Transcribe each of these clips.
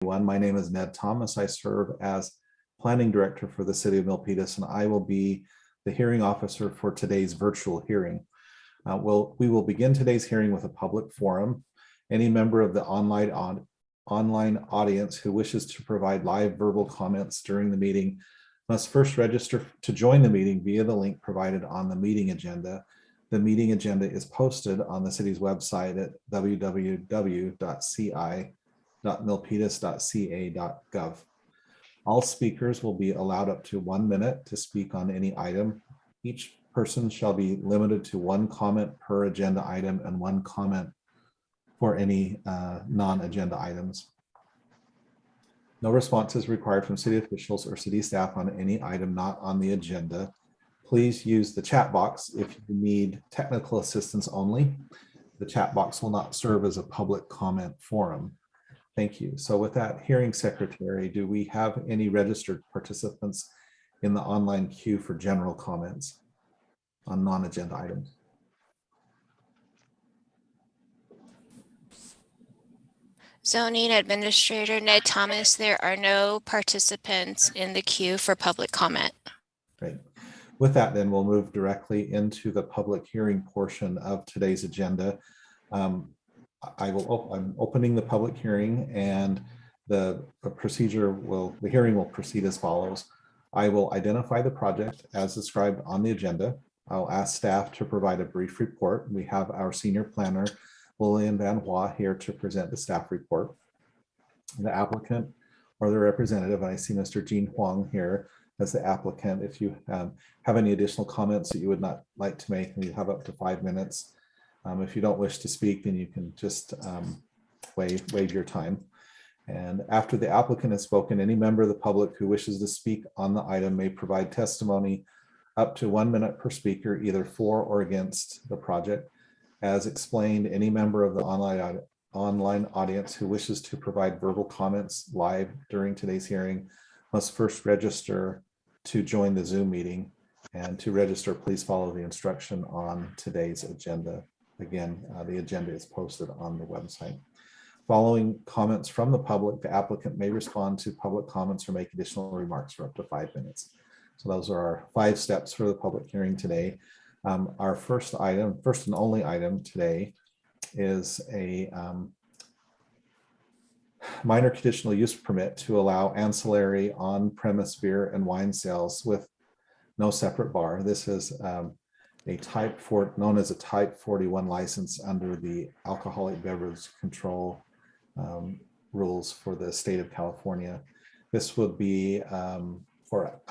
My name is Ned Thomas. I serve as Planning Director for the City of Milpitas, and I will be the hearing officer for today's virtual hearing. We will begin today's hearing with a public forum. Any member of the online audience who wishes to provide live verbal comments during the meeting must first register to join the meeting via the link provided on the meeting agenda. The meeting agenda is posted on the city's website at www.ci.milpitas.ca.gov. All speakers will be allowed up to 1 minute to speak on any item. Each person shall be limited to one comment per agenda item and one comment for any non-agenda items. No response is required from city officials or city staff on any item not on the agenda. Please use the chat box if you need technical assistance only. The chat box will not serve as a public comment forum. Thank you. So with that, hearing secretary, do we have any registered participants in the online queue for general comments on non-agenda items? Zoning Administrator Ned Thomas, there are no participants in the queue for public comment. Great. With that, then we'll move directly into the public hearing portion of today's agenda. I'm opening the public hearing, and the hearing will proceed as follows. I will identify the project as described on the agenda. I'll ask staff to provide a brief report. We have our senior planner, Lillian Van Hoa, here to present the staff report. The applicant or the representative, and I see Mr. Gene Huang here as the applicant. If you have any additional comments that you would not like to make, you have up to 5 minutes. If you don't wish to speak, then you can just waive your time. And after the applicant has spoken, any member of the public who wishes to speak on the item may provide testimony up to 1 minute per speaker, either for or against the project. As explained, any member of the online audience who wishes to provide verbal comments live during today's hearing must first register to join the Zoom meeting. And to register, please follow the instruction on today's agenda. Again, the agenda is posted on the website. Following comments from the public, the applicant may respond to public comments or make additional remarks for up to 5 minutes. So those are our 5 steps for the public hearing today. Our first and only item today is a minor conditional use permit to allow ancillary on-premise beer and wine sales with no separate bar. This is known as a Type 41 license under the Alcoholic Beverage Control rules for the state of California. This would be for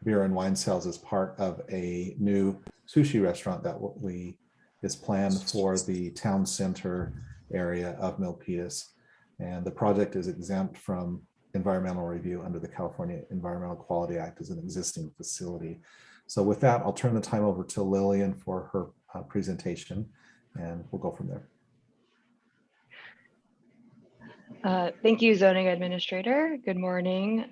beer and wine sales as part of a new sushi restaurant that is planned for the town center area of Milpitas. And the project is exempt from environmental review under the California Environmental Quality Act as an existing facility. So with that, I'll turn the time over to Lillian for her presentation, and we'll go from there. Thank you, Zoning Administrator. Good morning,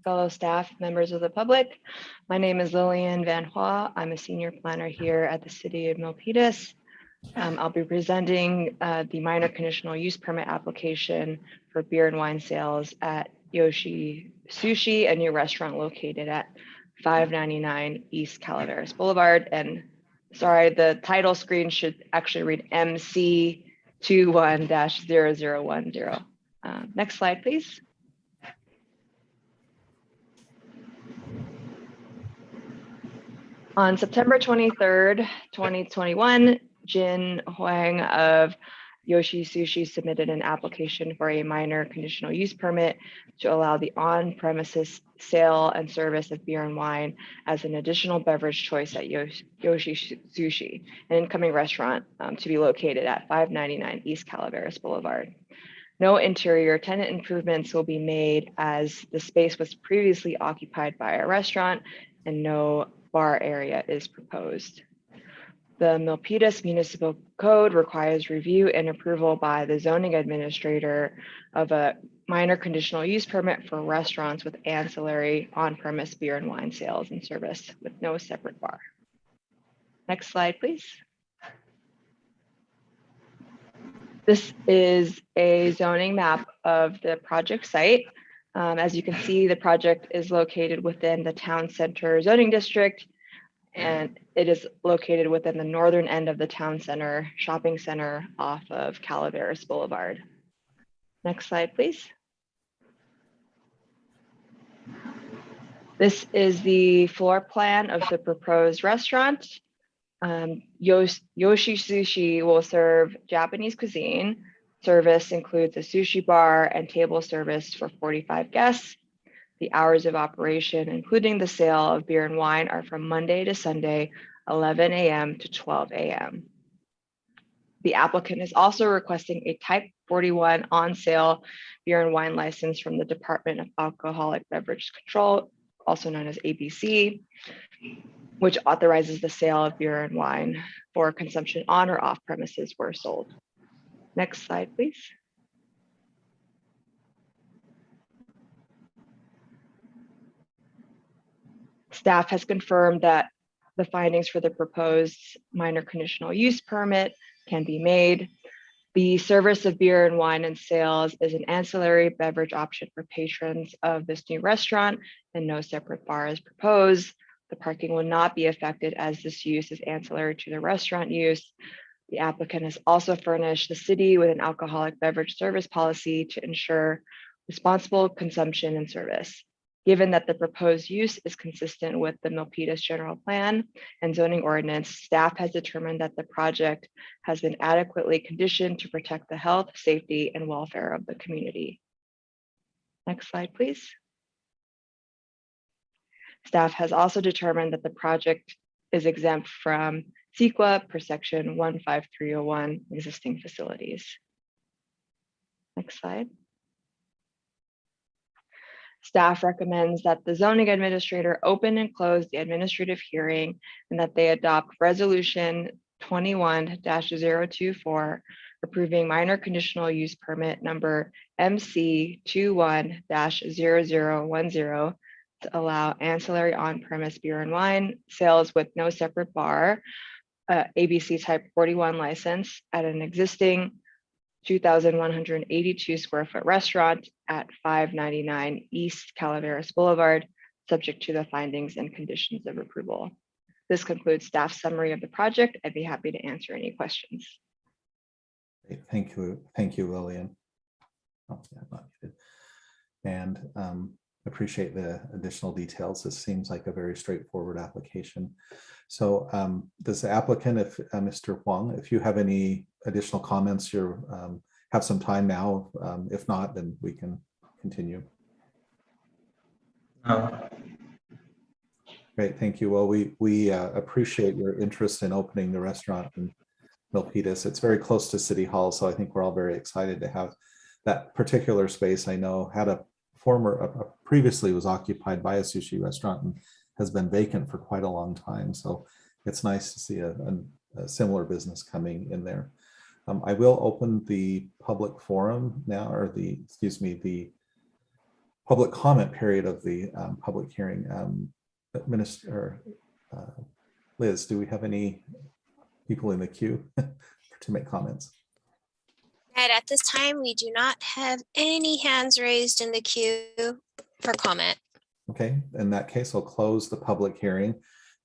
fellow staff, members of the public. My name is Lillian Van Hoa. I'm a senior planner here at the City of Milpitas. I'll be presenting the minor conditional use permit application for beer and wine sales at Yoshi Sushi, a new restaurant located at 599 East Calaveras Boulevard. And sorry, the title screen should actually read MC21-0010. Next slide, please. On September 23rd, 2021, Jin Huang of Yoshi Sushi submitted an application for a minor conditional use permit to allow the on-premises sale and service of beer and wine as an additional beverage choice at Yoshi Sushi, an incoming restaurant to be located at 599 East Calaveras Boulevard. No interior tenant improvements will be made as the space was previously occupied by a restaurant and no bar area is proposed. The Milpitas Municipal Code requires review and approval by the zoning administrator of a minor conditional use permit for restaurants with ancillary on-premise beer and wine sales and service with no separate bar. Next slide, please. This is a zoning map of the project site. As you can see, the project is located within the town center zoning district, and it is located within the northern end of the town center shopping center off of Calaveras Boulevard. Next slide, please. This is the floor plan of the proposed restaurant. Yoshi Sushi will serve Japanese cuisine. Service includes a sushi bar and table service for 45 guests. The hours of operation, including the sale of beer and wine, are from Monday to Sunday, 11 a.m. to 12 a.m. The applicant is also requesting a Type 41 on-sale beer and wine license from the Department of Alcoholic Beverage Control, also known as ABC, which authorizes the sale of beer and wine for consumption on or off premises where sold. Next slide, please. Staff has confirmed that the findings for the proposed minor conditional use permit can be made. The service of beer and wine and sales is an ancillary beverage option for patrons of this new restaurant, and no separate bar is proposed. The parking will not be affected as this use is ancillary to the restaurant use. The applicant has also furnished the city with an alcoholic beverage service policy to ensure responsible consumption and service. Given that the proposed use is consistent with the Milpitas general plan and zoning ordinance, staff has determined that the project has been adequately conditioned to protect the health, safety, and welfare of the community. Next slide, please. Staff has also determined that the project is exempt from CEQA per section 15301 existing facilities. Next slide. Staff recommends that the zoning administrator open and close the administrative hearing and that they adopt resolution 21-024 approving minor conditional use permit number MC 21-0010 to allow ancillary on-premise beer and wine sales with no separate bar, ABC type 41 license at an existing 2,182 square foot restaurant at 599 East Calaveras Boulevard, subject to the findings and conditions of approval. This concludes staff's summary of the project. I'd be happy to answer any questions. Great. Thank you, Lillian. Oh, yeah, not needed. And appreciate the additional details. This seems like a very straightforward application. So does the applicant, if Mr. Huang, if you have any additional comments, you have some time now. If not, then we can continue. Great, thank you. Well, we appreciate your interest in opening the restaurant in Milpitas. It's very close to City Hall, so I think we're all very excited to have that particular space. I know had a previously was occupied by a sushi restaurant and has been vacant for quite a long time. So it's nice to see a similar business coming in there. I will open the public forum now, or the public comment period of the public hearing. Minister Liz, do we have any people in the queue to make comments? And at this time, we do not have any hands raised in the queue for comment. Okay, in that case, I'll close the public hearing.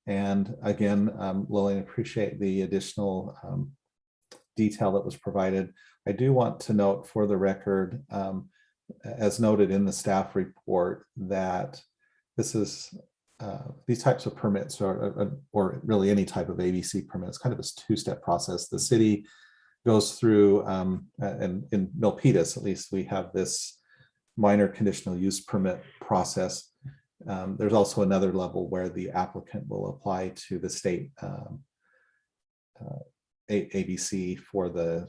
And again, Lillian, appreciate the additional detail that was provided. I do want to note for the record, as noted in the staff report, that this is these types of permits or really any type of ABC permit, it's kind of a two-step process. The city goes through, and in Milpitas, at least, we have this minor conditional use permit process. There's also another level where the applicant will apply to the state ABC for the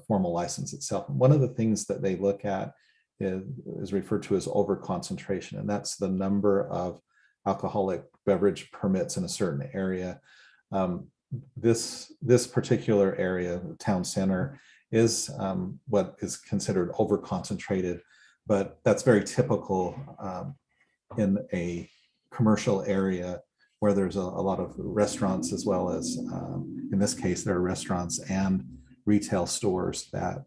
formal license itself. And one of the things that they look at is referred to as over-concentration, and that's the number of alcoholic beverage permits in a certain area. This particular area, the town center, is what is considered over-concentrated, but that's very typical in a commercial area where there's a lot of restaurants, as well as in this case there are restaurants and retail stores that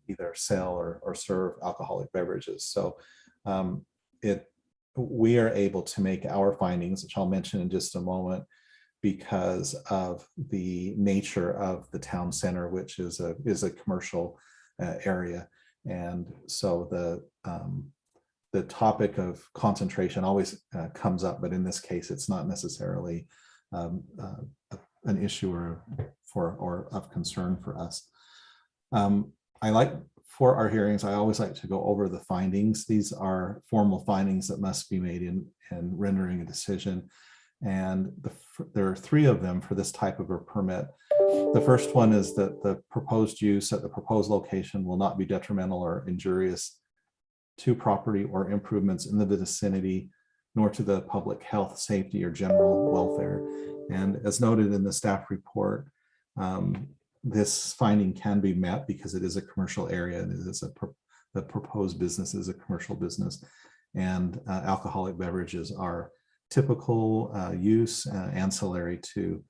either sell or serve alcoholic beverages. So we are able to make our findings, which I'll mention in just a moment, because of the nature of the town center, which is a commercial area. And so the topic of concentration always comes up, but in this case, it's not necessarily an issue or of concern for us. For our hearings, I always like to go over the findings. These are formal findings that must be made in rendering a decision. And there are 3 of them for this type of a permit. The first one is that the proposed use at the proposed location will not be detrimental or injurious to property or improvements in the vicinity, nor to the public health, safety, or general welfare. And as noted in the staff report, this finding can be met because it is a commercial area and it is the proposed business is a commercial business, and alcoholic beverages are typical use ancillary to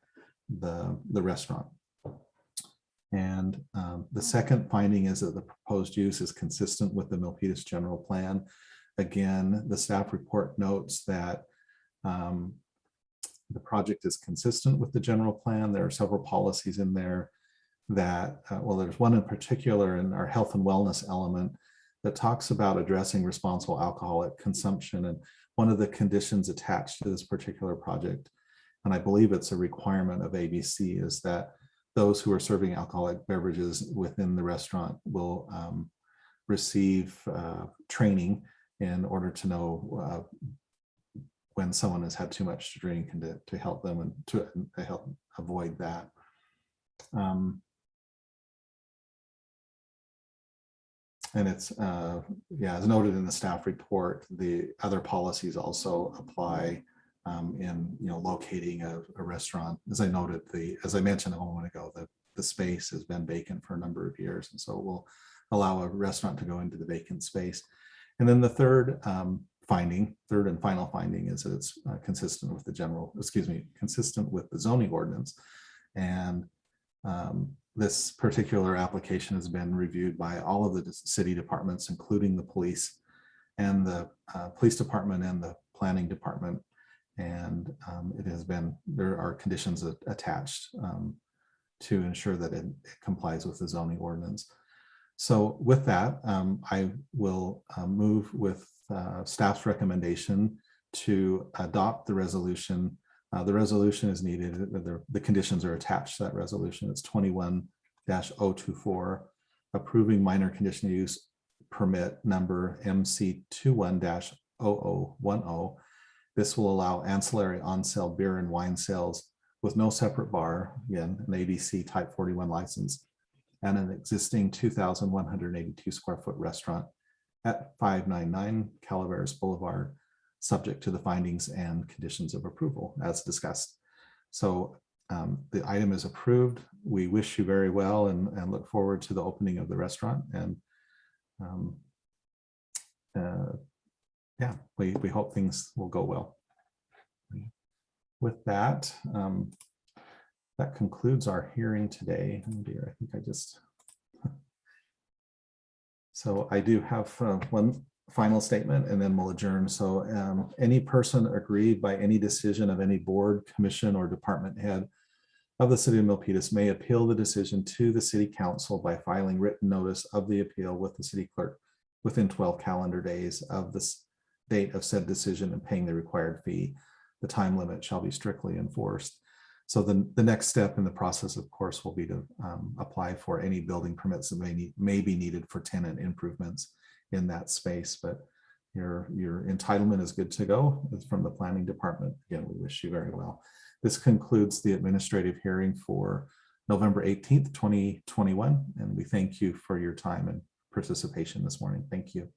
the restaurant. And the second finding is that the proposed use is consistent with the Milpitas general plan. Again, the staff report notes that the project is consistent with the general plan. There are several policies in there that, well, there's one in particular in our health and wellness element that talks about addressing responsible alcoholic consumption. And one of the conditions attached to this particular project, and I believe it's a requirement of ABC, is that those who are serving alcoholic beverages within the restaurant will receive training in order to know when someone has had too much to drink and to help them and to help avoid that. And it's, as noted in the staff report, the other policies also apply in locating a restaurant. As I noted, as I mentioned a moment ago, the space has been vacant for a number of years, and so we'll allow a restaurant to go into the vacant space. And then the third and final finding is that it's consistent with consistent with the zoning ordinance. And this particular application has been reviewed by all of the city departments, including the police and the police department and the planning department. And there are conditions attached to ensure that it complies with the zoning ordinance. So with that, I will move with staff's recommendation to adopt the resolution. The resolution is needed. The conditions are attached to that resolution. It's 21-024, approving minor conditional use permit number MC21-0010. This will allow ancillary on-sale beer and wine sales with no separate bar, again, an ABC Type 41 license, and an existing 2,182 square foot restaurant at 599 Calaveras Boulevard, subject to the findings and conditions of approval as discussed. So the item is approved. We wish you very well and look forward to the opening of the restaurant. And we hope things will go well. With that, that concludes our hearing today. Oh dear, I think so I do have one final statement and then we'll adjourn. So any person aggrieved by any decision of any board, commission, or department head of the city of Milpitas may appeal the decision to the city council by filing written notice of the appeal with the city clerk within 12 calendar days of the date of said decision and paying the required fee. The time limit shall be strictly enforced. So the next step in the process, of course, will be to apply for any building permits that may be needed for tenant improvements in that space. But your entitlement is good to go. It's from the planning department. Again, we wish you very well. This concludes the administrative hearing for November 18th, 2021. And we thank you for your time and participation this morning. Thank you.